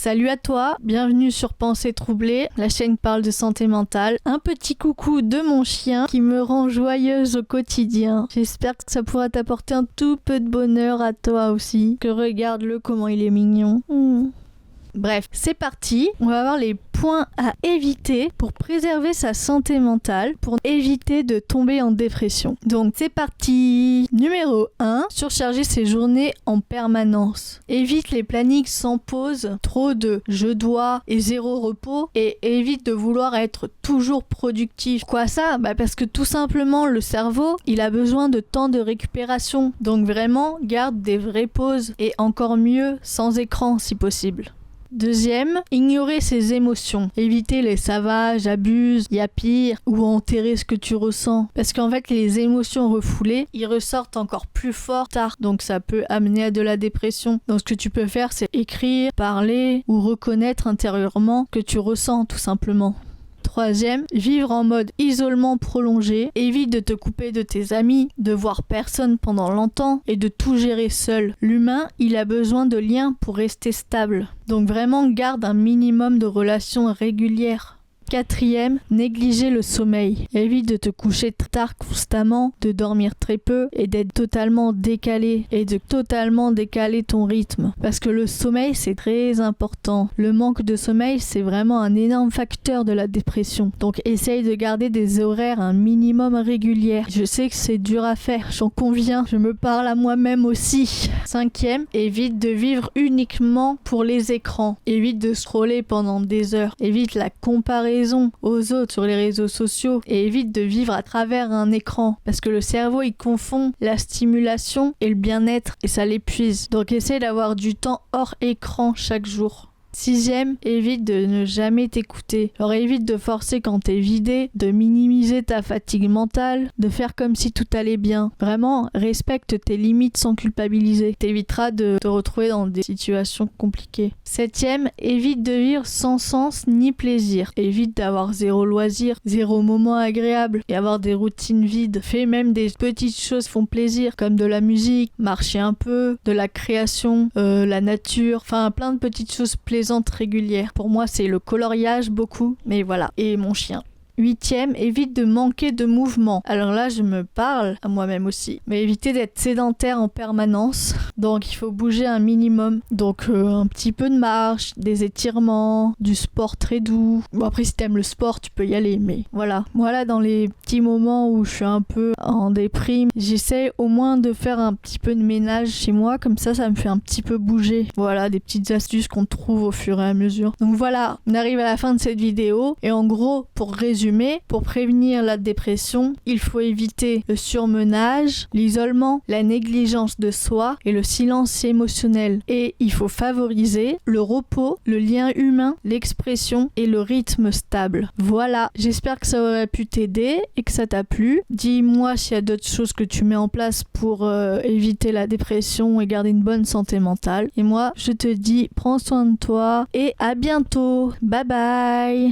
Salut à toi, bienvenue sur Pensée Troublée, la chaîne qui parle de santé mentale. Un petit coucou de mon chien qui me rend joyeuse au quotidien. J'espère que ça pourra t'apporter un tout peu de bonheur à toi aussi. Que regarde-le comment il est mignon. Bref, c'est parti. On va voir les points à éviter pour préserver sa santé mentale, pour éviter de tomber en dépression. Donc c'est parti. Numéro 1, surcharger ses journées en permanence. Évite les plannings sans pause, trop de je dois et zéro repos, et évite de vouloir être toujours productif. Quoi ça ? Parce que tout simplement le cerveau, il a besoin de temps de récupération. Donc vraiment, garde des vraies pauses et encore mieux sans écran si possible. Deuxième, ignorer ses émotions. Éviter les ça va, j'abuse, y a pire, ou enterrer ce que tu ressens. Parce qu'en fait, les émotions refoulées, ils ressortent encore plus fort tard. Donc ça peut amener à de la dépression. Donc ce que tu peux faire, c'est écrire, parler, ou reconnaître intérieurement que tu ressens tout simplement. Troisième, vivre en mode isolement prolongé. Évite de te couper de tes amis, de voir personne pendant longtemps et de tout gérer seul. L'humain, il a besoin de liens pour rester stable. Donc vraiment, garde un minimum de relations régulières. Quatrième, négliger le sommeil. Évite de te coucher tard constamment, de dormir très peu et d'être totalement décalé et de totalement décaler ton rythme. Parce que le sommeil, c'est très important. Le manque de sommeil, c'est vraiment un énorme facteur de la dépression. Donc essaye de garder des horaires un minimum réguliers. Je sais que c'est dur à faire, j'en conviens. Je me parle à moi-même aussi. Cinquième, évite de vivre uniquement pour les écrans. Évite de scroller pendant des heures. Évite la comparaison aux autres sur les réseaux sociaux et évite de vivre à travers un écran parce que le cerveau il confond la stimulation et le bien-être et ça l'épuise. Donc essaie d'avoir du temps hors écran chaque jour. Sixième, évite de ne jamais t'écouter. Alors évite de forcer quand t'es vidé, de minimiser ta fatigue mentale, de faire comme si tout allait bien. Vraiment, respecte tes limites sans culpabiliser. T'éviteras de te retrouver dans des situations compliquées. Septième, évite de vivre sans sens ni plaisir. Évite d'avoir zéro loisir, zéro moment agréable et avoir des routines vides. Fais même des petites choses qui font plaisir, comme de la musique, marcher un peu, de la création, la nature, enfin plein de petites choses plaisantes régulières. Pour moi, c'est le coloriage beaucoup, mais voilà. Et mon chien. Huitième, évite de manquer de mouvement. Alors là, je me parle à moi-même aussi. Mais éviter d'être sédentaire en permanence. Donc, il faut bouger un minimum. Donc, un petit peu de marche, des étirements, du sport très doux. Bon, après, si t'aimes le sport, tu peux y aller. Mais voilà. Voilà, dans les petits moments où je suis un peu en déprime, j'essaie au moins de faire un petit peu de ménage chez moi. Comme ça me fait un petit peu bouger. Voilà, des petites astuces qu'on trouve au fur et à mesure. Donc voilà, on arrive à la fin de cette vidéo. Et en gros, pour résumer, pour prévenir la dépression, il faut éviter le surmenage, l'isolement, la négligence de soi et le silence émotionnel. Et il faut favoriser le repos, le lien humain, l'expression et le rythme stable. Voilà, j'espère que ça aurait pu t'aider et que ça t'a plu. Dis-moi s'il y a d'autres choses que tu mets en place pour éviter la dépression et garder une bonne santé mentale. Et moi, je te dis, prends soin de toi et à bientôt. Bye bye.